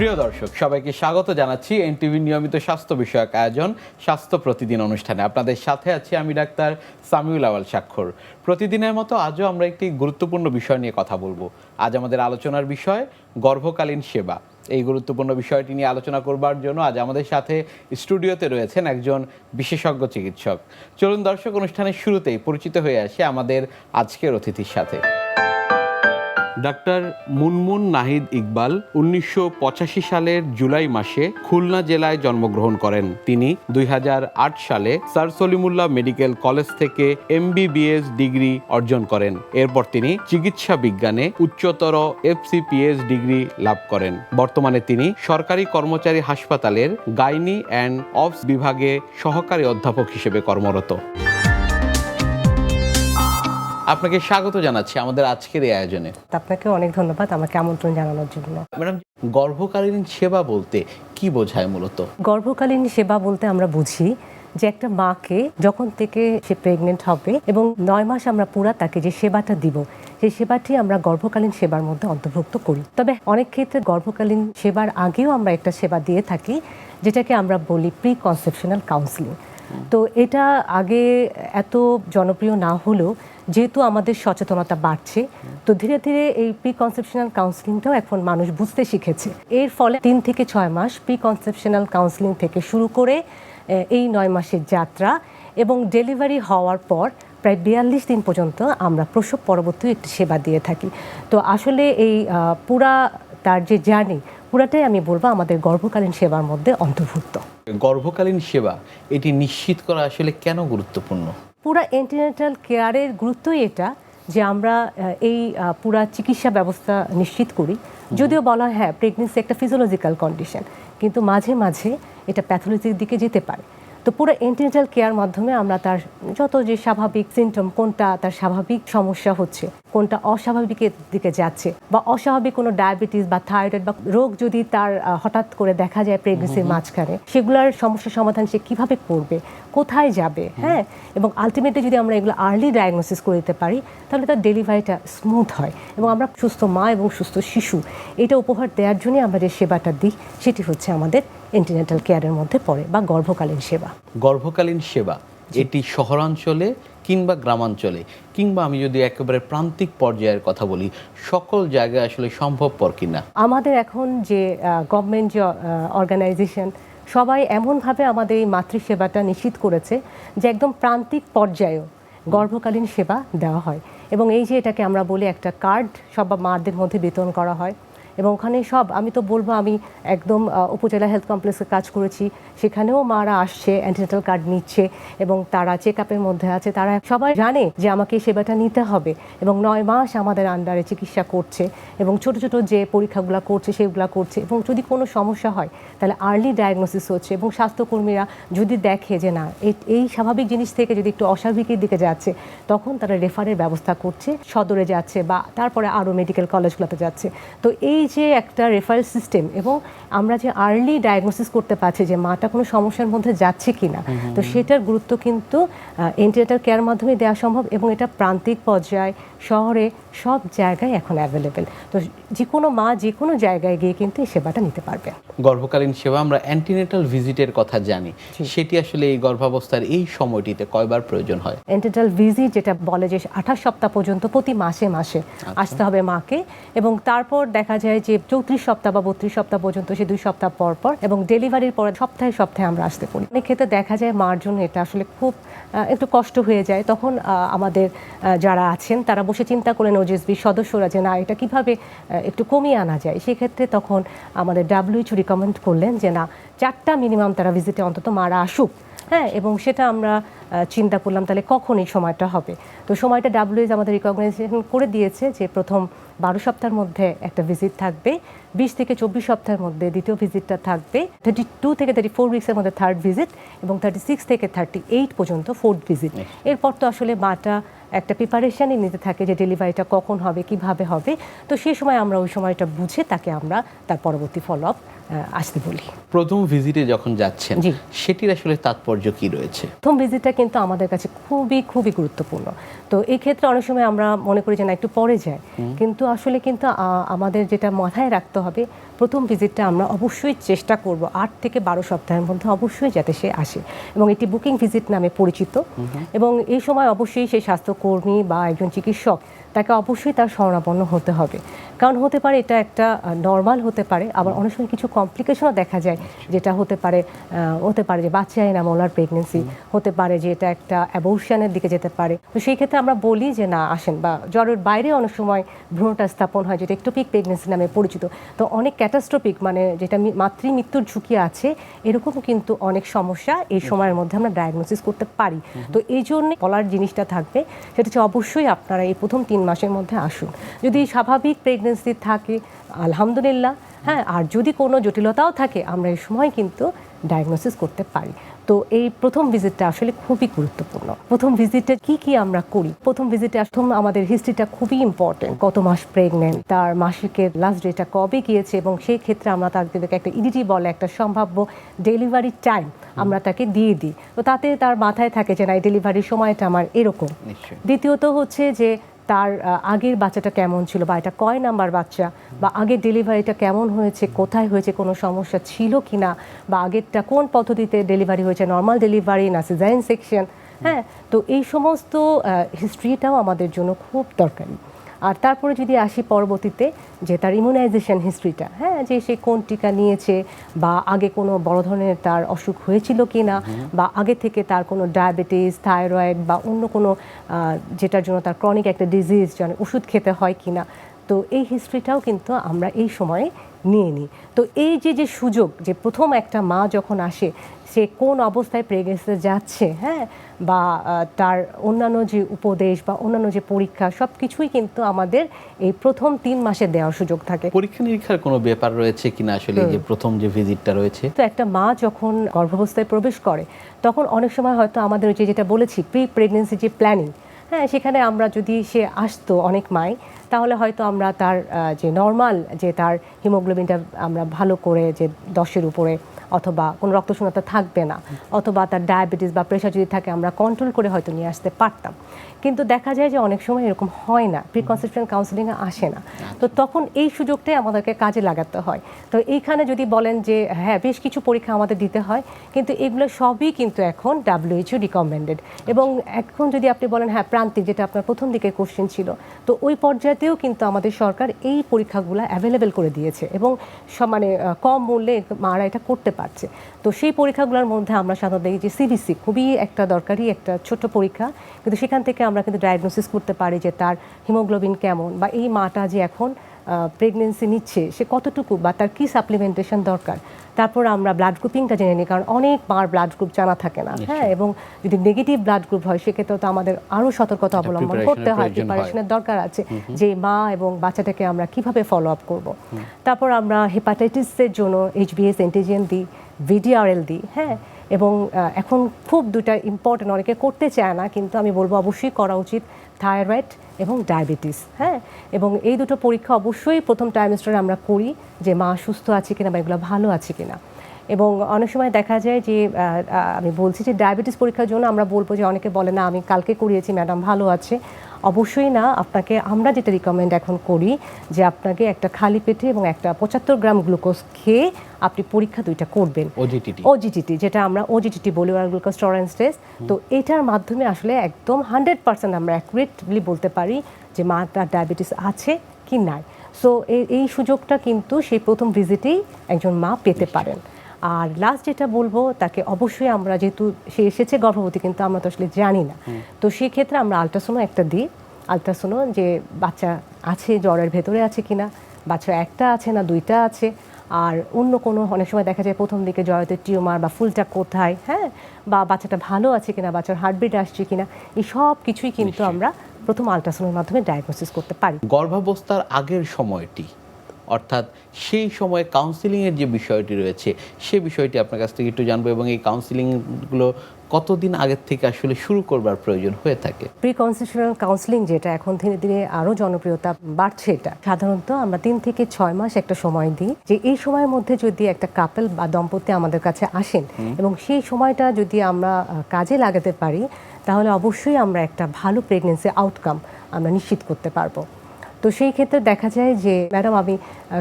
প্রিয় দর্শক, সবাইকে স্বাগত জানাচ্ছি এনটিভির নিয়মিত স্বাস্থ্য বিষয়ক আয়োজন স্বাস্থ্য প্রতিদিন অনুষ্ঠানে। আপনাদের সাথে আছি আমি ডাক্তার সামিউল আওয়াল স্বাক্ষর। প্রতিদিনের মতো আজও আমরা একটি গুরুত্বপূর্ণ বিষয় নিয়ে কথা বলবো। আজ আমাদের আলোচনার বিষয় গর্ভকালীন সেবা। এই গুরুত্বপূর্ণ বিষয়টি নিয়ে আলোচনা করবার জন্য আজ আমাদের সাথে স্টুডিওতে রয়েছেন একজন বিশেষজ্ঞ চিকিৎসক। চলুন দর্শক, অনুষ্ঠানের শুরুতেই পরিচিত হয়ে আসে আমাদের আজকের অতিথির সাথে। ডাক্তার মুনমুন নাহিদ ইকবাল 1985 সালের জুলাই মাসে খুলনা জেলায় জন্মগ্রহণ করেন। তিনি 2008 সালে স্যার সলিমুল্লাহ মেডিকেল কলেজ থেকে MBBS ডিগ্রি অর্জন করেন। এরপর তিনি চিকিৎসা বিজ্ঞানে উচ্চতর FCPS ডিগ্রি লাভ করেন। বর্তমানে তিনি সরকারি কর্মচারী হাসপাতালের গাইনি অ্যান্ড অবস বিভাগে সহকারী অধ্যাপক হিসেবে কর্মরত। আপনাকে স্বাগত জানাচ্ছি আমাদের আজকের এই আয়োজনে। আপনাকে অনেক ধন্যবাদ আমাকে আমন্ত্রণ জানানোর জন্য। ম্যাডাম, গর্ভকালীন সেবা বলতে কি বোঝায় মূলত? গর্ভকালীন সেবা বলতে আমরা বুঝি যে একটা মাকে যখন থেকে সে প্রেগনেন্ট হবে এবং 9 মাস আমরা পুরা তাকে যে সেবাটা দিব, সেই সেবাটি আমরা গর্ভকালীন সেবার মধ্যে অন্তর্ভুক্ত করি। তবে অনেক ক্ষেত্রে গর্ভকালীন সেবার আগেও আমরা একটা সেবা দিয়ে থাকি, যেটাকে আমরা বলি প্রি কনসেপশনাল কাউন্সিলিং। তো এটা আগে এত জনপ্রিয় না হলেও যেহেতু আমাদের সচেতনতা বাড়ছে, তো ধীরে ধীরে এই প্রি কনসেপশনাল কাউন্সিলিংটাও এখন মানুষ বুঝতে শিখেছে। এর ফলে 3 থেকে 6 মাস প্রি কনসেপশনাল কাউন্সিলিং থেকে শুরু করে এই 9 মাসের যাত্রা এবং ডেলিভারি হওয়ার পর প্রায় 42 দিন পর্যন্ত আমরা প্রসব পরবর্তী একটি সেবা দিয়ে থাকি। তো আসলে এই পুরা তার যে জার্নি পুরাটাই আমি বলবো আমাদের গর্ভকালীন সেবার মধ্যে অন্তর্ভুক্ত। গর্ভকালীন সেবা এটি নিশ্চিত করা আসলে কেন গুরুত্বপূর্ণ? পুরা অ্যান্টিনেটাল কেয়ারের গুরুত্বই এটা যে আমরা এই পুরা চিকিৎসা ব্যবস্থা নিশ্চিত করি। যদিও বলা হয় হ্যাঁ, প্রেগনেন্সি একটা ফিজিওলজিক্যাল কন্ডিশন, কিন্তু মাঝে মাঝে এটা প্যাথোলজির দিকে যেতে পারে। তো পুরো অ্যান্টিনেটাল কেয়ার মাধ্যমে আমরা তার যত যে স্বাভাবিক সিমটম, কোনটা তার স্বাভাবিক সমস্যা হচ্ছে, কোনটা অস্বাভাবিকের দিকে যাচ্ছে, বা অস্বাভাবিক কোনো ডায়াবেটিস বা থাইরয়েড বা রোগ যদি তার হঠাৎ করে দেখা যায় প্রেগনেন্সির মাঝখানে, সেগুলোর সমস্যা সমাধান সে কীভাবে করবে, কোথায় যাবে, হ্যাঁ, এবং আলটিমেটলি যদি আমরা এগুলো আর্লি ডায়াগনোসিস করে দিতে পারি তাহলে তার ডেলিভারিটা স্মুথ হয় এবং আমরা সুস্থ মা এবং সুস্থ শিশু এটা উপহার দেওয়ার জন্যই আমরা যে সেবাটা দিই সেটি হচ্ছে আমাদের অ্যান্টিনেটাল কেয়ারের মধ্যে পড়ে বা গর্ভকালীন সেবা। গর্ভকালীন সেবা এটি শহরাঞ্চলে কিংবা গ্রামাঞ্চলে কিংবা আমি যদি একেবারে প্রান্তিক পর্যায়ের কথা বলি, সকল জায়গায় আসলে সম্ভবপর কিনা? আমাদের এখন যে গভর্নমেন্ট যে অর্গানাইজেশন সবাই এমনভাবে আমাদের এই মাতৃসেবাটা নিশ্চিত করেছে যে একদম প্রান্তিক পর্যায়েও গর্ভকালীন সেবা দেওয়া হয় এবং এই যে এটাকে আমরা বলি একটা কার্ড সব মাদের মধ্যে বিতরণ করা হয় এবং ওখানে সব আমি তো বলবো আমি একদম উপজেলা হেলথ কমপ্লেক্সে কাজ করেছি, সেখানেও মারা আসছে অ্যান্টিনেটাল কার্ড নিচ্ছে এবং তারা চেক আপের মধ্যে আছে, তারা সবাই জানে যে আমাকে সেবাটা নিতে হবে এবং 9 মাস আমাদের আন্ডারে চিকিৎসা করছে এবং ছোট ছোট যে পরীক্ষাগুলো করছে সেগুলো করছে এবং যদি কোনো সমস্যা হয় তাহলে আর্লি ডায়াগনোসিস হচ্ছে এবং স্বাস্থ্যকর্মীরা যদি দেখে যে না এই স্বাভাবিক জিনিস থেকে যদি একটু অস্বাভাবিকের দিকে যাচ্ছে তখন তারা রেফারের ব্যবস্থা করছে, সদরে যাচ্ছে বা তারপরে আরও মেডিকেল কলেজগুলোতে যাচ্ছে। তো এই যে একটা রেফারেল সিস্টেম এবং আমরা যে আর্লি ডায়াগনোসিস করতে পারছি যে মাটা কোনো সমস্যার মধ্যে যাচ্ছে কিনা, তো সেটার গুরুত্ব কিন্তু অ্যান্টিনেটাল কেয়ার মাধ্যমে দেওয়া সম্ভব এবং এটা প্রান্তিক পর্যায়ে শহরে সব জায়গায় এখন অ্যাভেলেবেল। তো যে কোনো মা যে কোনো জায়গায় গিয়ে কিন্তু এই সেবাটা নিতে পারবে। গর্ভকালীন সেবা আমরা অ্যান্টিনেটাল ভিজিটের কথা জানি, সেটি আসলে এই গর্ভাবস্থার এই সময়টিতে কয়বার প্রয়োজন হয়? অ্যান্টিনেটাল ভিজিট যেটা বলে যে 28 সপ্তাহ পর্যন্ত প্রতি মাসে মাসে আসতে হবে মাকে এবং তারপর দেখা যায় যে 34 সপ্তাহ বা 32 সপ্তাহ পর্যন্ত সে 2 সপ্তাহ পর পর এবং ডেলিভারির পরে সপ্তাহে সপ্তাহে আমরা আসতে পারি। অনেক ক্ষেত্রে দেখা যায় মার জন্য এটা আসলে খুব একটু কষ্ট হয়ে যায়, তখন আমাদের যারা আছেন তারা বসে চিন্তা করেন ওজেএসবি সদস্যরা যে না এটা কিভাবে একটু কমিয়ে আনা যায়। সেক্ষেত্রে তখন আমাদের WHO রিকমেন্ড করলেন যে না 4টা মিনিমাম তারা ভিজিটে অন্তত মারা আসুক, হ্যাঁ, এবং সেটা আমরা চিন্তা করলাম তাহলে কখন এই সময়টা হবে। তো সময়টা WHO আমাদের রিকগনাইজেশন করে দিয়েছে যে প্রথম 12 সপ্তাহের মধ্যে একটা ভিজিট থাকবে, 20 থেকে 24 সপ্তাহের মধ্যে দ্বিতীয় ভিজিটটা থাকবে, 32 থেকে 34 উইক্সের মধ্যে থার্ড ভিজিট এবং 36 থেকে 38 পর্যন্ত ফোর্থ ভিজিট। এরপর তো আসলে মাটা একটা প্রিপারেশনই নিতে থাকে যে ডেলিভারিটা কখন হবে, কিভাবে হবে। তো সেই সময় আমরা ওই সময়টা বুঝে তাকে আমরা তার পরবর্তী ফলো আপ আসতে বলি। প্রথম ভিজিটে যখন যাচ্ছেন সেটির আসলে তাৎপর্য কি রয়েছে? প্রথম ভিজিটটা কিন্তু আমাদের কাছে খুবই খুবই গুরুত্বপূর্ণ। তো এই ক্ষেত্রে অনেক সময় আমরা মনে করি যে না একটু পরে যায়, কিন্তু আসলে কিন্তু আমাদের যেটা মাথায় রাখতে হবে, প্রথম ভিজিটটা আমরা অবশ্যই চেষ্টা করব 8 থেকে 12 সপ্তাহের মধ্যে অবশ্যই যাতে সে আসে, এবং এটি বুকিং ভিজিট নামে পরিচিত। এবং এই সময় অবশ্যই সেই স্বাস্থ্যকর্মী বা একজন চিকিৎসক তাকে অবশ্যই তার শরণাপন্ন হতে হবে, কারণ হতে পারে এটা একটা নর্মাল হতে পারে, আবার অনেক সময় কিছু কমপ্লিকেশনও দেখা যায়, যেটা হতে পারে যে বাচ্চা এনামোলার প্রেগনেন্সি, হতে পারে যে এটা একটা অ্যাবর্শনের দিকে যেতে পারে। তো সেই ক্ষেত্রে আমরা বলি যে না আসেন, বা জ্বরের বাইরে অনেক সময় ভ্রূণটা স্থাপন হয় যেটা একটোপিক প্রেগনেন্সি নামে পরিচিত। তো অনেক ক্যাটাস্ট্রোপিক, মানে যেটা মাতৃমৃত্যুর ঝুঁকি আছে, এরকম কিন্তু অনেক সমস্যা এই সময়ের মধ্যে আমরা ডায়াগনোসিস করতে পারি। তো এই জন্য বলার জিনিসটা থাকবে সেটা হচ্ছে অবশ্যই আপনারা এই প্রথম 3 মাসের মধ্যে আসুন। যদি স্বাভাবিক প্রেগনেন্সি থাকে আলহামদুলিল্লাহ, হ্যাঁ, আর যদি কোনো জটিলতাও থাকে আমরা এই সময় কিন্তু ডায়াগনোসিস করতে পারি। তো এই প্রথম ভিজিটটা আসলে খুবই গুরুত্বপূর্ণ। প্রথম ভিজিটে কি আমরা করি? প্রথম ভিজিটে প্রথম আমাদের হিস্ট্রিটা খুবই ইম্পর্টেন্ট, কত মাস প্রেগনেন্ট, তার মাসিকের লাস্ট ডেটা কবে গিয়েছে, এবং সেই ক্ষেত্রে আমরা তাদেরকে একটা ইডিটি বলে একটা সম্ভাব্য ডেলিভারি টাইম আমরা তাকে দিয়ে দিই। তো তাতে তার মাথায় থাকে যে না এই ডেলিভারির সময়টা আমার এরকম। দ্বিতীয়ত হচ্ছে যে তার আগের বাচ্চাটা কেমন ছিল, বা এটা কয় নাম্বার বাচ্চা, বা আগের ডেলিভারিটা কেমন হয়েছে, কোথায় হয়েছে, কোনো সমস্যা ছিল কি না, বা আগেরটা কোন পদ্ধতিতে ডেলিভারি হয়েছে, নর্মাল ডেলিভারি না সিজারিয়ান সেকশন। হ্যাঁ, তো এই সমস্ত হিস্ট্রিটাও আমাদের জন্য খুব দরকারি। আর তারপরে যদি আসি পরবর্তীতে যে তার ইমিউনাইজেশন হিস্ট্রিটা, হ্যাঁ, যে সে কোন টিকা নিয়েছে, বা আগে কোনো বড় ধরনের তার অসুখ হয়েছিল কি না, বা আগে থেকে তার কোনো ডায়াবেটিস, থাইরয়েড বা অন্য কোনো যেটার জন্য তার ক্রনিক একটা ডিজিজ যেন ওষুধ খেতে হয় কি না। তো এই হিস্ট্রিটাও কিন্তু আমরা এই সময়ে নিয়ে নিই। তো এই যে সুযোগ, যে প্রথম একটা মা যখন আসে সে কোন অবস্থায় প্রেগনেন্সিতে যাচ্ছে, হ্যাঁ, বা তার অন্যান্য যে উপদেশ বা অন্যান্য যে পরীক্ষা, সব কিছুই কিন্তু আমাদের এই প্রথম 3 মাসে দেওয়ার সুযোগ থাকে। পরীক্ষা নিরীক্ষার কোনো ব্যাপার রয়েছে কিনা আসলে যে প্রথম যে ভিজিটটা রয়েছে? তো একটা মা যখন গর্ভাবস্থায় প্রবেশ করে তখন অনেক সময় হয়তো আমাদের যেটা বলেছি প্রি প্রেগনেন্সি যে প্ল্যানিং, হ্যাঁ, সেখানে আমরা যদি সে আসতো অনেক মাই, তাহলে হয়তো আমরা তার যে নর্মাল যে তার হিমোগ্লোবিনটা আমরা ভালো করে যে 10-এর উপরে, অথবা কোনো রক্তশূন্যতা থাকবে না, অথবা তার ডায়াবেটিস বা প্রেশার যদি থাকে আমরা কন্ট্রোল করে হয়তো নিয়ে আসতে পারতাম। কিন্তু দেখা যায় যে অনেক সময় এরকম হয় না, প্রি কনসেপশন কাউন্সিলিংয়ে আসে না। তো তখন এই সুযোগটাই আমাদেরকে কাজে লাগাতে হয়। তো এইখানে যদি বলেন যে হ্যাঁ বেশ কিছু পরীক্ষা আমাদের দিতে হয়, কিন্তু এগুলো সবই কিন্তু এখন WHO রিকমেন্ডেড। এবং এখন যদি আপনি বলেন হ্যাঁ প্রান্তিক, যেটা আপনার প্রথম দিকে কোশ্চেন ছিল, তো ওই পর্যায়েতেও কিন্তু আমাদের সরকার এই পরীক্ষাগুলো অ্যাভেলেবেল করে দিয়েছে, এবং মানে কম মূল্যে মারা এটা করতে পারছে। তো সেই পরীক্ষাগুলোর মধ্যে আমরা সাধারণত দেখি যে সিবিসি খুবই একটা দরকারি একটা ছোট পরীক্ষা, কিন্তু সেখান থেকে আমরা কিন্তু ডায়াগনোসিস করতে পারি যে তার হিমোগ্লোবিন কেমন, বা এই মাটা যে এখন প্রেগনেন্সি নিচ্ছে সে কতটুকু, বা তার কী সাপ্লিমেন্টেশন দরকার। তারপর আমরা ব্লাড গ্রুপিংটা জেনে নিই, কারণ অনেক মার ব্লাড গ্রুপ জানা থাকে না, হ্যাঁ, এবং যদি নেগেটিভ ব্লাড গ্রুপ হয় সেক্ষেত্রে তো আমাদের আরও সতর্কতা অবলম্বন করতে হয়, প্রিপারেশনের দরকার আছে যে মা এবং বাচ্চাটাকে আমরা কিভাবে ফলো আপ করব। তারপর আমরা হেপাটাইটিসের জন্য HbS অ্যান্টিজেন দিই, VDRL দিই, হ্যাঁ, এবং এখন খুব দুটা ইম্পর্টেন্ট, অনেকে করতে চায় না, কিন্তু আমি বলবো অবশ্যই করা উচিত, থাইরয়েড এবং ডায়াবেটিস, হ্যাঁ, এবং এই দুটো পরীক্ষা অবশ্যই প্রথম ট্রাইমেস্টারে আমরা করি যে মা সুস্থ আছে কিনা বা এগুলো ভালো আছে কিনা। এবং অনেক সময় দেখা যায় যে আমি বলছি যে ডায়াবেটিস পরীক্ষার জন্য আমরা বলবো যে অনেকে বলে না আমি কালকে করিয়েছি ম্যাডাম ভালো আছে, অবশ্যই না। আপনাকে আমরা যেটা রিকমেন্ড এখন করি যে আপনাকে একটা খালি পেটে এবং একটা 75 গ্রাম গ্লুকোজ খেয়ে আপনি পরীক্ষা দুইটা করবেন, OGTT যেটা আমরা OGTT বলি, ওরাল গ্লুকোজ টলারেন্স টেস্ট। তো এটার মাধ্যমে আসলে একদম 100% আমরা অ্যাকুরেটলি বলতে পারি যে মাটার ডায়াবেটিস আছে কি নাই। সো এই সুযোগটা কিন্তু সেই প্রথম ভিজিটেই একজন মা পেতে পারেন। আর লাস্ট যেটা বলবো, তাকে অবশ্যই আমরা, যেহেতু সে এসেছে গর্ভবতী কিন্তু আমরা তো আসলে জানি না, তো সেক্ষেত্রে আমরা আলট্রাসোনো একটা দিই, আলট্রাসোনো যে বাচ্চা আছে জ্বরের ভেতরে আছে কিনা, বাচ্চা একটা আছে না দুইটা আছে, আর অন্য কোনো অনেক সময় দেখা যায় প্রথম দিকে জরায়ুতে টিউমার বা ফুলটা কোথায়, হ্যাঁ, বা বাচ্চাটা ভালো আছে কিনা, বাচ্চার হার্টবিট আসছে কিনা, এই সব কিছুই কিন্তু আমরা প্রথম আলট্রাসোনোর মাধ্যমে ডায়াগনোসিস করতে পারি। গর্ভাবস্থার আগের সময়টি অর্থাৎ সেই সময়ে কাউন্সিলিংয়ের যে বিষয়টি রয়েছে সে বিষয়টি আপনার কাছ থেকে একটু জানবো, এবং এই কাউন্সিলিংগুলো কতদিন আগের থেকে আসলে শুরু করবার প্রয়োজন হয়ে থাকে? প্রি কনসেপশনাল কাউন্সিলিং যেটা এখন ধীরে ধীরে আরও জনপ্রিয়তা বাড়ছে, এটা সাধারণত আমরা 3 থেকে 6 মাস একটা সময় দিই, যে এই সময়ের মধ্যে যদি একটা কাপল বা দম্পতি আমাদের কাছে আসেন এবং সেই সময়টা যদি আমরা কাজে লাগাতে পারি, তাহলে অবশ্যই আমরা একটা ভালো প্রেগনেন্সি আউটকাম আমরা নিশ্চিত করতে পারবো। তো সেই ক্ষেত্রে দেখা যায় যে ম্যাডাম আমি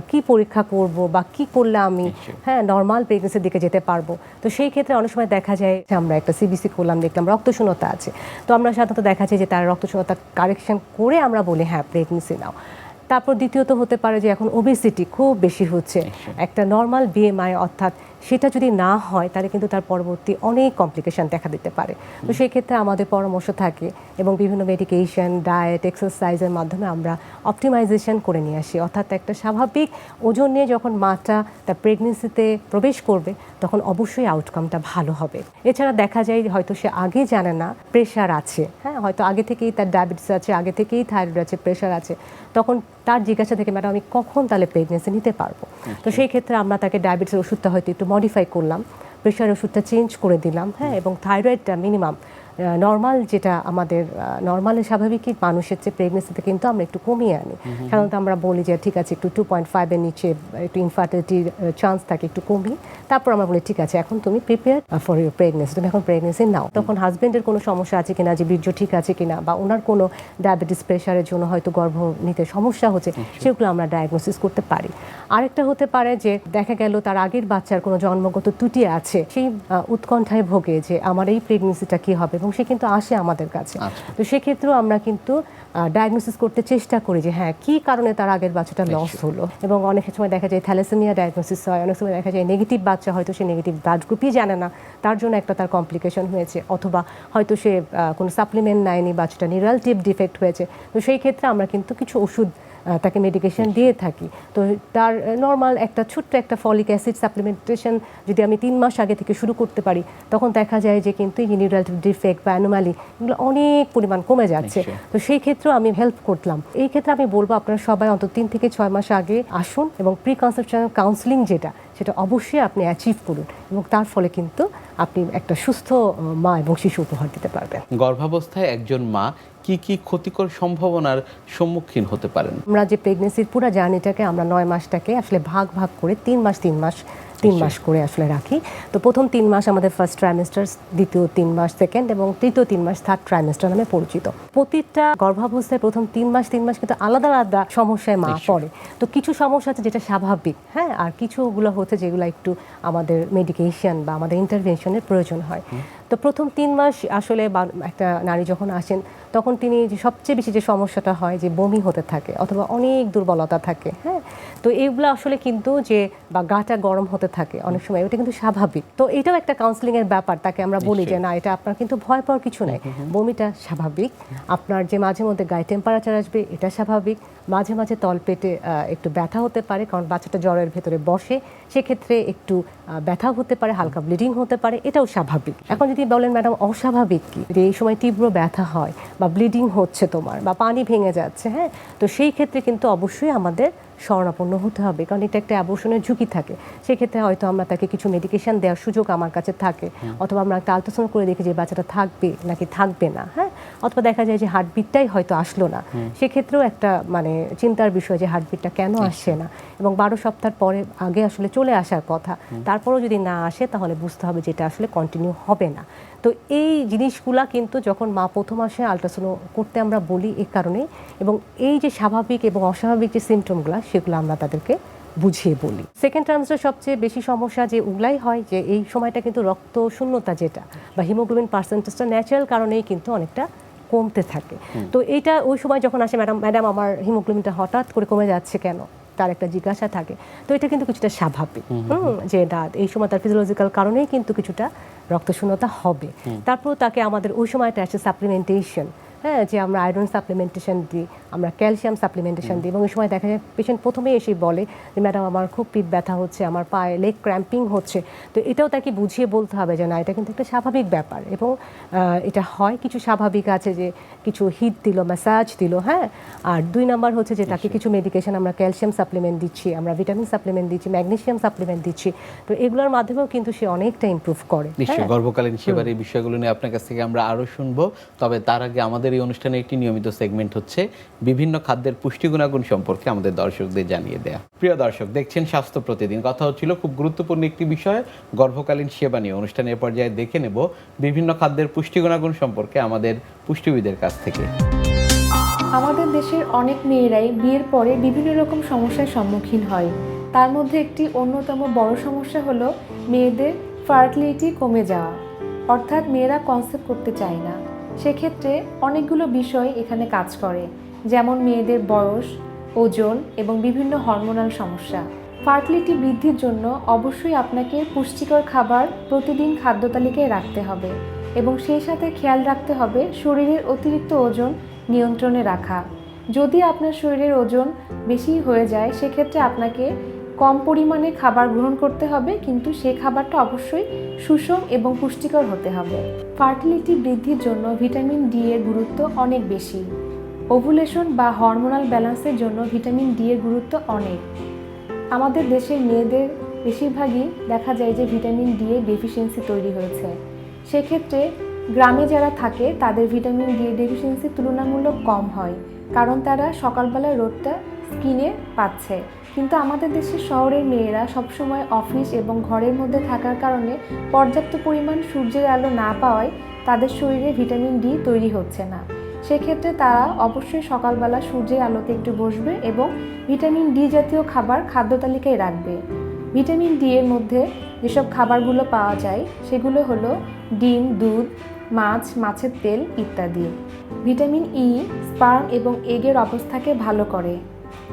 কি পরীক্ষা করব বা কি করলে আমি নর্মাল প্রেগনেন্সির দিকে যেতে পারবো। তো সেই ক্ষেত্রে অনেক সময় দেখা যায় যে আমরা একটা সিবিসি করলাম, দেখলাম রক্তশূন্যতা আছে, তো আমরা সাধারণত দেখা যায় যে তার রক্তশূন্যতা কারেকশন করে আমরা বলি হ্যাঁ প্রেগনেন্সি নাও। তারপর দ্বিতীয়ত হতে পারে যে এখন ওবেসিটি খুব বেশি হচ্ছে, একটা নর্মাল বিএমআই অর্থাৎ সেটা যদি না হয় তাহলে কিন্তু তার পরবর্তী অনেক কমপ্লিকেশন দেখা দিতে পারে। তো সেই ক্ষেত্রে আমাদের পরামর্শ থাকে এবং বিভিন্ন মেডিকেশন, ডায়েট, এক্সারসাইজের মাধ্যমে আমরা অপটিমাইজেশন করে নিয়ে আসি, অর্থাৎ একটা স্বাভাবিক ওজন নিয়ে যখন মাটা তার প্রেগনেন্সিতে প্রবেশ করবে তখন অবশ্যই আউটকামটা ভালো হবে। এছাড়া দেখা যায় হয়তো সে আগে জানে না প্রেশার আছে, হয়তো আগে থেকেই তার ডায়াবেটিস আছে, আগে থেকেই থাইরয়েড আছে, প্রেশার আছে, তখন তার জিজ্ঞাসা থেকে ম্যাডাম আমি কখন তাহলে প্রেগনেন্সি নিতে পারবো। তো সেই ক্ষেত্রে আমরা তাকে ডায়াবেটিসের ওষুধটা হয়তো একটু মডিফাই করলাম, প্রেশার ওষুধটা চেঞ্জ করে দিলাম, এবং থাইরয়েডটা মিনিমাম নর্মাল যেটা আমাদের নর্মালি স্বাভাবিকই মানুষের চেয়ে প্রেগনেন্সিতে কিন্তু আমরা একটু কমিয়ে আনি। সাধারণত আমরা বলি যে ঠিক আছে একটু 2.5-এর নিচে একটু ইনফার্টিলিটির চান্স থাকে, একটু কমিয়ে তারপর আমরা বলি ঠিক আছে এখন তুমি প্রিপেয়ার ফর ইউর প্রেগনেন্সি, তুমি এখন প্রেগনেন্সি নাও। তখন হাজব্যান্ডের কোনো সমস্যা আছে কিনা, যে বীর্য ঠিক আছে কিনা, বা ওনার কোনো ডায়াবেটিস প্রেশারের জন্য হয়তো গর্ভ নিতে সমস্যা হচ্ছে, সেগুলো আমরা ডায়াগনোসিস করতে পারি। আরেকটা হতে পারে যে দেখা গেল তার আগের বাচ্চার কোনো জন্মগত ত্রুটি আছে, সেই উৎকণ্ঠায় ভোগে যে আমার এই প্রেগনেন্সিটা কি হবে, এবং সে কিন্তু আসে আমাদের কাছে। তো সেক্ষেত্রেও আমরা কিন্তু ডায়াগনোসিস করতে চেষ্টা করি যে হ্যাঁ কী কারণে তার আগের বাচ্চাটা লস হলো। এবং অনেক সময় দেখা যায় থ্যালাসেমিয়া ডায়াগনোসিস হয়, অনেক সময় দেখা যায় নেগেটিভ বাচ্চা, হয়তো সে নেগেটিভ ব্লাড গ্রুপই জানে না, তার জন্য একটা তার কমপ্লিকেশন হয়েছে, অথবা হয়তো সে কোনো সাপ্লিমেন্ট নেয়নি, বাচ্চাটা নিউরাল ডিফেক্ট হয়েছে। তো সেই ক্ষেত্রে আমরা কিন্তু কিছু ওষুধ তাকে মেডিকেশন দিয়ে থাকি। তো তার নর্মাল একটা ছোট্ট একটা ফলিক অ্যাসিড সাপ্লিমেন্টেশন যদি আমি 3 মাস আগে থেকে শুরু করতে পারি, তখন দেখা যায় যে কিন্তু নিউরাল ডিফেক্ট বা অ্যানোমালি এগুলো অনেক পরিমাণ কমে যাচ্ছে। তো সেই ক্ষেত্রেও আমি হেল্প করলাম। এই ক্ষেত্রে আমি বলবো আপনারা সবাই অন্তত 3 থেকে 6 মাস আগে আসুন, এবং প্রি কনসেপশনাল কাউন্সিলিং সেটা অবশ্যই আপনি অ্যাচিভ করুন, এবং তার ফলে কিন্তু আপনি একটা সুস্থ মা এবং শিশু উপহার দিতে পারবেন। গর্ভাবস্থায় একজন মা কি কি ক্ষতিকর সম্ভাবনার সম্মুখীন হতে পারেন? আমরা যে প্রেগনেন্সির পুরো জার্নিটাকে আমরা 9 মাসটাকে আসলে ভাগ করে 3 মাস করে আসলে রাখি। তো প্রথম 3 মাস আমাদের ফার্স্ট ট্রাইমেস্টার, দ্বিতীয় 3 মাস সেকেন্ড, এবং তৃতীয় 3 মাস থার্ড ট্রাইমেস্টার নামে পরিচিত। প্রতিটা গর্ভাবস্থায় প্রথম 3 মাস কিন্তু আলাদা আলাদা সমস্যায় মা পড়ে। তো কিছু সমস্যা আছে যেটা স্বাভাবিক, আর কিছুগুলো হচ্ছে যেগুলো একটু আমাদের মেডিকেশন বা আমাদের ইন্টারভেনশনের প্রয়োজন হয়। তো প্রথম 3 মাস আসলে একটা নারী যখন আসেন তখন তিনি যে সবচেয়ে বেশি যে সমস্যাটা হয় যে বমি হতে থাকে অথবা অনেক দুর্বলতা থাকে, তো এইগুলো আসলে কিন্তু যে বা গাটা গরম হতে থাকে অনেক সময়, এটা কিন্তু স্বাভাবিক। তো এটাও একটা কাউন্সিলিংয়ের ব্যাপার, তাকে আমরা বলি যে না এটা আপনার কিন্তু ভয় পাওয়ার কিছু নাই, বমিটা স্বাভাবিক, আপনার যে মাঝে মধ্যে গায়ে টেম্পারেচার আসবে এটা স্বাভাবিক, মাঝে মাঝে তলপেটে একটু ব্যথা হতে পারে কারণ বাচ্চাটা জ্বরের ভেতরে বসে, সেক্ষেত্রে একটু ব্যথা হতে পারে, হালকা ব্লিডিং হতে পারে, এটাও স্বাভাবিক। এখন যদি বলেন ম্যাডাম অস্বাভাবিক কি, যদি এই সময় তীব্র ব্যথা হয় বা ব্লিডিং হচ্ছে তোমার বা পানি ভেঙে যাচ্ছে, তো সেই ক্ষেত্রে কিন্তু অবশ্যই আমাদের শরণাপন্ন হতে হবে, কারণ এটা একটা অ্যাবর্শনের ঝুঁকি থাকে। সেক্ষেত্রে হয়তো আমরা তাকে কিছু মেডিকেশন দেওয়ার সুযোগ আমার কাছে থাকে, অথবা আমরা একটা আল্ট্রাসাউন্ড করে দেখি যে বাচ্চাটা থাকবে নাকি থাকবে না, অথবা দেখা যায় যে হার্টবিটটাই হয়তো আসলো না, সেক্ষেত্রেও একটা মানে চিন্তার বিষয় যে হার্টবিটটা কেন আসছে না, এবং 12 সপ্তাহ পরে আগে আসলে চলে আসার কথা, তারপরেও যদি না আসে তাহলে বুঝতে হবে যে এটা আসলে কন্টিনিউ হবে না। তো এই জিনিসগুলা কিন্তু যখন মা প্রথম আসে আল্ট্রাসাউন্ড করতে আমরা বলি এই কারণে, এবং এই যে স্বাভাবিক এবং অস্বাভাবিক যে সিমটমগুলো সেগুলো আমরা তাদেরকে বুঝিয়ে বলি। সেকেন্ড ট্রাইমেস্টার সবচেয়ে বেশি সমস্যা যে উগলাই হয়, যে এই সময়টা কিন্তু রক্ত শূন্যতা যেটা বা হিমোগ্লোবিন পার্সেন্টেজটা ন্যাচারাল কারণেই কিন্তু অনেকটা কমতে থাকে। তো এইটা ওই সময় যখন আসে ম্যাডাম আমার হিমোগ্লোবিনটা হঠাৎ করে কমে যাচ্ছে কেন, তার একটা জিজ্ঞাসা থাকে। তো এটা কিন্তু কিছুটা স্বাভাবিক, যে না এই সময় তার ফিজিওলজিক্যাল কারণেই কিন্তু কিছুটা রক্তশূন্যতা হবে। তারপর তাকে আমাদের ওই সময়টা আছে সাপ্লিমেন্টেশন, হ্যাঁ, যে আমরা আয়রন সাপ্লিমেন্টেশন দিই, আমরা ক্যালসিয়াম সাপ্লিমেন্টেশন দিই, এবং এই সময় দেখা যায় পেশেন্ট প্রথমেই এসে বলে যে ম্যাডাম আমার খুব পিঠ ব্যথা হচ্ছে, আমার পায়ে লেগ ক্র্যাম্পিং হচ্ছে। তো এটাও তাকে বুঝিয়ে বলতে হবে যে না, এটা কিন্তু একটা স্বাভাবিক ব্যাপার, এবং এটা হয় কিছু স্বাভাবিক আছে যে কিছু হিট দিল, ম্যাসাজ দিল, হ্যাঁ। আর 2 নাম্বার হচ্ছে যে তাকে কিছু মেডিকেশন, আমরা ক্যালসিয়াম সাপ্লিমেন্ট দিচ্ছি, আমরা ভিটামিন সাপ্লিমেন্ট দিচ্ছি, ম্যাগনেসিয়াম সাপ্লিমেন্ট দিচ্ছি। তো এগুলোর মাধ্যমেও কিন্তু সে অনেকটা ইমপ্রুভ করে। নিশ্চয়ই গর্ভকালীন সেবার এই বিষয়গুলো নিয়ে আপনার কাছ থেকে আমরা আরো শুনবো। তবে তার আগে আমাদের এই অনুষ্ঠানে একটি নিয়মিত সেগমেন্ট হচ্ছে বিভিন্ন খাদ্যের পুষ্টি গুণাগুণ সম্পর্কে আমাদের দর্শকদের জানিয়ে দেয়া। প্রিয় দর্শক, দেখছেন স্বাস্থ্য প্রতিদিন। কথা হচ্ছিল খুব গুরুত্বপূর্ণ একটি বিষয়, গর্ভকালীন সেবা নিয়ে। অনুষ্ঠানের পর্যায়ে দেখে নেব বিভিন্ন খাদ্যের পুষ্টি গুণাগুণ সম্পর্কে আমাদের পুষ্টিবিদের কাছ থেকে। আমাদের দেশের অনেক মেয়েরাই বিয়ের পরে বিভিন্ন রকম সমস্যার সম্মুখীন হয়। তার মধ্যে একটি অন্যতম বড় সমস্যা হলো মেয়েদের ফার্টিলিটি কমে যাওয়া, অর্থাৎ মেয়েরা কনসেপ্ট করতে চায় না। সেক্ষেত্রে অনেকগুলো বিষয় এখানে কাজ করে, যেমন মেয়েদের বয়স, ওজন এবং বিভিন্ন হরমোনাল সমস্যা। ফার্টিলিটি বৃদ্ধির জন্য অবশ্যই আপনাকে পুষ্টিকর খাবার প্রতিদিন খাদ্য তালিকায় রাখতে হবে, এবং সেই সাথে খেয়াল রাখতে হবে শরীরের অতিরিক্ত ওজন নিয়ন্ত্রণে রাখা। যদি আপনার শরীরের ওজন বেশি হয়ে যায়, সেক্ষেত্রে আপনাকে কম পরিমাণে খাবার গ্রহণ করতে হবে, কিন্তু সেই খাবারটা অবশ্যই সুষম এবং পুষ্টিকর হতে হবে। ফার্টিলিটি বৃদ্ধির জন্য ভিটামিন ডি এর গুরুত্ব অনেক বেশি। ওভুলেশন বা হরমোনাল ব্যালেন্সের জন্য ভিটামিন ডি এর গুরুত্ব অনেক। আমাদের দেশের মেয়েদের বেশিরভাগই দেখা যায় যে ভিটামিন ডি এর ডেফিসিয়েন্সি তৈরি হয়েছে। সেক্ষেত্রে গ্রামে যারা থাকে তাদের ভিটামিন ডি এর ডেফিসিয়েন্সি তুলনামূলক কম হয়, কারণ তারা সকালবেলা রোদটা স্কিনে পাচ্ছে। কিন্তু আমাদের দেশের শহরের মেয়েরা সবসময় অফিস এবং ঘরের মধ্যে থাকার কারণে পর্যাপ্ত পরিমাণ সূর্যের আলো না পাওয়ায় তাদের শরীরে ভিটামিন ডি তৈরি হচ্ছে না। সেক্ষেত্রে তারা অবশ্যই সকালবেলা সূর্যের আলোতে একটু বসবে এবং ভিটামিন ডি জাতীয় খাবার খাদ্য তালিকায় রাখবে। ভিটামিন ডি এর মধ্যে যেসব খাবারগুলো পাওয়া যায় সেগুলো হলো ডিম, দুধ, মাছ, মাছের তেল ইত্যাদি। ভিটামিন ই স্পার্ম এবং এগের অবস্থাকে ভালো করে।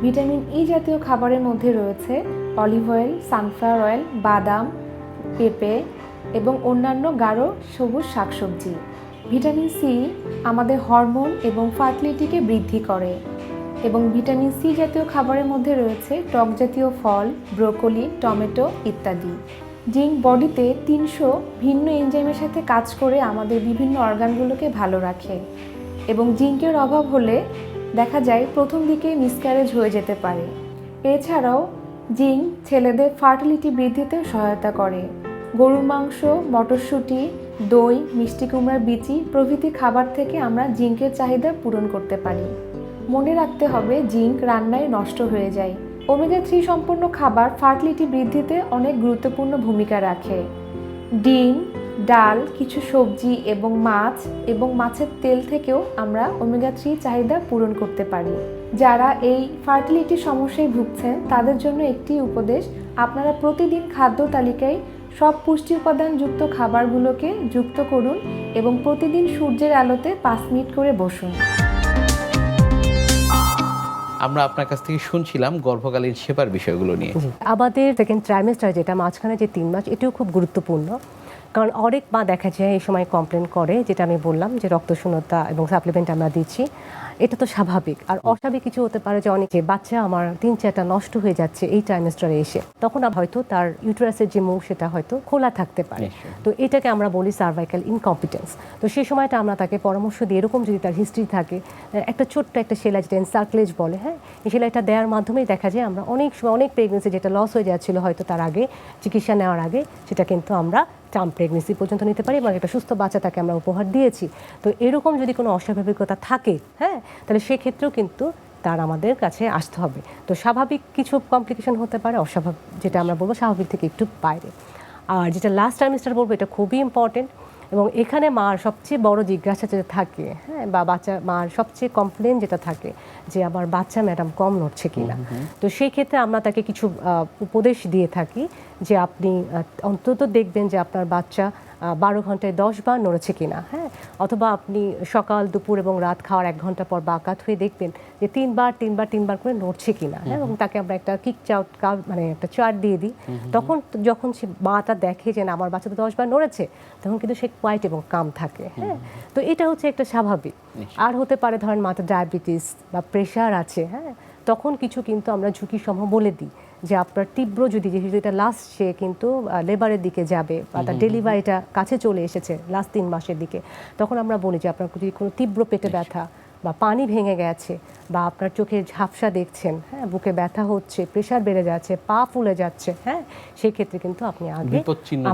ভিটামিন ই জাতীয় খাবারের মধ্যে রয়েছে অলিভ অয়েল, সানফ্লাওয়ার অয়েল, বাদাম, পেঁপে এবং অন্যান্য গাঢ় সবুজ শাকসবজি। ভিটামিন সি আমাদের হরমোন এবং ফার্টিলিটিকে বৃদ্ধি করে, এবং ভিটামিন সি জাতীয় খাবারের মধ্যে রয়েছে টক জাতীয় ফল, ব্রোকলি, টমেটো ইত্যাদি। জিঙ্ক বডিতে 300 ভিন্ন এনজাইমের সাথে কাজ করে আমাদের বিভিন্ন অর্গানগুলোকে ভালো রাখে, এবং জিঙ্কের অভাব হলে দেখা যায় প্রথম দিকে মিসক্যারেজ হয়ে যেতে পারে। এছাড়াও জিঙ্ক ছেলেদের ফার্টিলিটি বৃদ্ধিতে সহায়তা করে। গরুর মাংস, মটরশুঁটি, দই, মিষ্টি কুমড়ার বিচি প্রভৃতি খাবার থেকে আমরা জিঙ্কের চাহিদা পূরণ করতে পারি। মনে রাখতে হবে জিঙ্ক রান্নায় নষ্ট হয়ে যায়। ওমেগা 3 সম্পন্ন খাবার ফার্টিলিটি বৃদ্ধিতে অনেক গুরুত্বপূর্ণ ভূমিকা রাখে। ডিম, ডাল, কিছু সবজি এবং মাছ এবং মাছের তেল থেকেও আমরা ওমেগা 3 চাহিদা পূরণ করতে পারি। যারা এই ফার্টিলিটি সমস্যায় ভুগছেন তাদের জন্য একটি উপদেশ, আপনারা প্রতিদিন খাদ্য তালিকায় সব পুষ্টি উপাদানযুক্ত খাবারগুলোকে যুক্ত করুন এবং প্রতিদিন সূর্যের আলোতে 5 মিনিট করে বসুন। আমরা আপনার কাছ থেকে শুনছিলাম গর্ভকালীন সেবার বিষয়গুলো নিয়ে। আমাদের সেকেন্ড ট্রাইমেস্টার, যেটা মাঝখানে যে 3 মাস, এটাও খুব গুরুত্বপূর্ণ। কারণ অনেক মা দেখা যায় এই সময় কমপ্লেন করে, যেটা আমি বললাম যে রক্তশূন্যতা এবং সাপ্লিমেন্ট আমরা দিচ্ছি, এটা তো স্বাভাবিক। আর অস্বাভাবিক কিছু হতে পারে যে অনেক বাচ্চা আমার 3-4টা নষ্ট হয়ে যাচ্ছে এই ট্রাইমেস্টারে এসে, তখন হয়তো তার ইউটেরাসের যে মুখ সেটা হয়তো খোলা থাকতে পারে। তো এটাকে আমরা বলি সার্ভাইকাল ইনকম্পিটেন্স। তো সেই সময়টা আমরা তাকে পরামর্শ দিই, এরকম যদি তার হিস্ট্রি থাকে, একটা ছোট্ট একটা সেলাই, যেটা এনসার্কলেজ বলে, হ্যাঁ, এই সেলাইটা দেওয়ার মাধ্যমেই দেখা যায় আমরা অনেক সময় অনেক প্রেগনেন্সি যেটা লস হয়ে যাচ্ছিল হয়তো তার আগে চিকিৎসা নেওয়ার আগে, সেটা কিন্তু আমরা টার্ম প্রেগনেন্সি পর্যন্ত নিতে পারি এবং একটা সুস্থ বাচ্চা তাকে আমরা উপহার দিয়েছি। তো এরকম যদি কোনো অস্বাভাবিকতা থাকে, হ্যাঁ, তাহলে সেক্ষেত্রেও কিন্তু তার আমাদের কাছে আসতে হবে। তো স্বাভাবিক কিছু কমপ্লিকেশন হতে পারে, অস্বাভাবিক যেটা আমরা বলবো স্বাভাবিক থেকে একটু বাইরে। আর যেটা লাস্ট ট্রাইমেস্টার বলবো, এটা খুবই ইম্পর্টেন্ট, এবং এখানে মার সবচেয়ে বড় জিজ্ঞাসা যেটা থাকে, হ্যাঁ, বা মার সবচেয়ে কমপ্লেন যেটা থাকে যে আমার বাচ্চা ম্যাডাম কম নড়ছে কিনা। তো সেই ক্ষেত্রে আমরা তাকে কিছু উপদেশ দিয়ে থাকি যে আপনি অন্তত দেখবেন যে আপনার বাচ্চা 12 ঘন্টায় 10 বার নড়েছে কিনা, হ্যাঁ, অথবা আপনি সকাল দুপুর এবং রাত খাওয়ার 1 ঘন্টা পর বাকাত হয়ে দেখবেন যে 3 বার করে নড়ছে কিনা, হ্যাঁ, এবং তাকে আমরা একটা কিক চাউট মানে একটা চার্ট দিয়ে দিই। তখন যখন সে মাটা দেখে যে না আমার বাচ্চা তো 10 বার নড়েছে, তখন কিন্তু সে কোয়াইট এবং কাম থাকে, হ্যাঁ। তো এটা হচ্ছে একটা স্বাভাবিক। আর হতে পারে ধরেন মাতা ডায়াবেটিস বা প্রেশার আছে, হ্যাঁ, তখন কিছু কিন্তু আমরা ঝুঁকি সমূহ বলে দিই যে আপনার তীব্র যদি যেহেতু এটা লাস্ট সে কিন্তু লেবারের দিকে যাবে বা তার ডেলিভারিটা কাছে চলে এসেছে লাস্ট 3 মাসের দিকে, তখন আমরা বলি যে আপনার যদি কোনো তীব্র পেটে ব্যথা বা পানি ভেঙে গেছে বা আপনার চোখে ঝাপসা দেখছেন, হ্যাঁ, বুকে ব্যথা হচ্ছে, প্রেশার বেড়ে যাচ্ছে, পা ফুলে যাচ্ছে, হ্যাঁ, সেই ক্ষেত্রে কিন্তু আপনি আগে বিপদচিহ্ন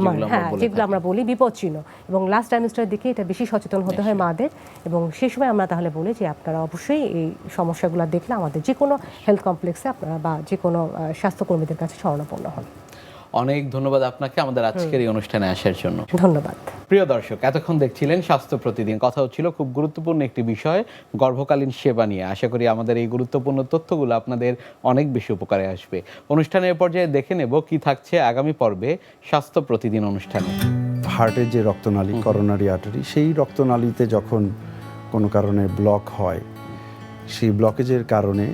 যেগুলো আমরা বলি বিপদচিহ্ন, এবং লাস্ট ট্রাইমেস্টারের দিকে এটা বেশি সচেতন হতে হয় মাদের, এবং সেই সময় আমরা তাহলে বলি যে আপনারা অবশ্যই এই সমস্যাগুলো দেখলে আমাদের যে কোনো হেলথ কমপ্লেক্সে আপনারা বা যে কোনো স্বাস্থ্যকর্মীদের কাছে শরণাপন্ন হন। অনেক ধন্যবাদ আপনাকে আমাদের আজকের এই অনুষ্ঠানে আসার জন্য। ধন্যবাদ। প্রিয় দর্শক, এতক্ষণ দেখছিলেন স্বাস্থ্য প্রতিদিন। কথা হচ্ছিল খুব গুরুত্বপূর্ণ একটি বিষয়, গর্ভকালীন সেবা নিয়ে। আশা করি আমাদের এই গুরুত্বপূর্ণ তথ্যগুলো আপনাদের অনেক বেশি উপকারে আসবে। অনুষ্ঠানের পর্যায়ে দেখে নেব কি থাকছে আগামী পর্বে স্বাস্থ্য প্রতিদিন অনুষ্ঠানে। হার্টের যে রক্তনালী, করোনারি আর্টারি, সেই রক্তনালীতে যখন কোনো কারণে ব্লক হয়, সেই ব্লকেজের কারণে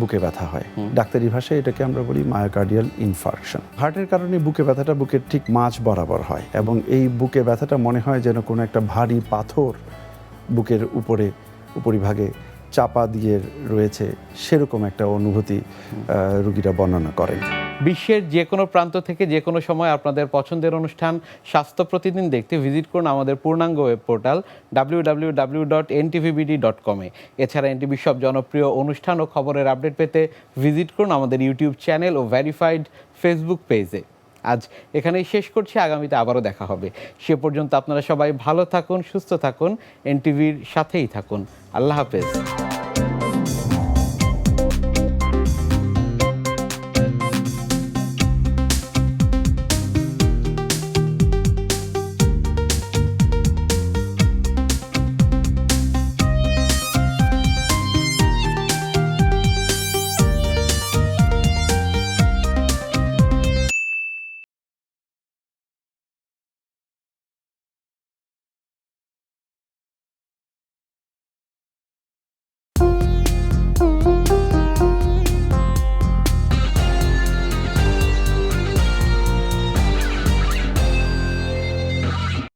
বুকে ব্যথা হয়। ডাক্তারি ভাষায় এটাকে আমরা বলি মায়োকার্ডিয়াল ইনফার্কশন। হার্টের কারণে বুকে ব্যথাটা বুকের ঠিক মাঝ বরাবর হয়, এবং এই বুকে ব্যথাটা মনে হয় যেন কোনো একটা ভারী পাথর বুকের উপরিভাগে চাপা দিয়ে রয়েছে, সেরকম একটা অনুভূতি রোগীরা বর্ণনা করেন। বিশ্বের যে কোনো প্রান্ত থেকে যে কোনো সময় আপনাদের পছন্দের অনুষ্ঠান স্বাস্থ্য প্রতিদিন দেখতে ভিজিট করুন আমাদের পূর্ণাঙ্গ ওয়েব পোর্টাল www.ntvbd.com-এ। এছাড়া এনটিভির সব জনপ্রিয় অনুষ্ঠান ও খবরের আপডেট পেতে ভিজিট করুন আমাদের ইউটিউব চ্যানেল ও ভেরিফাইড ফেসবুক পেজে। আজ এখানেই শেষ করছি, আগামীতে আবারও দেখা হবে। সে পর্যন্ত আপনারা সবাই ভালো থাকুন, সুস্থ থাকুন, এনটিভির সাথেই থাকুন। আল্লাহ হাফেজ।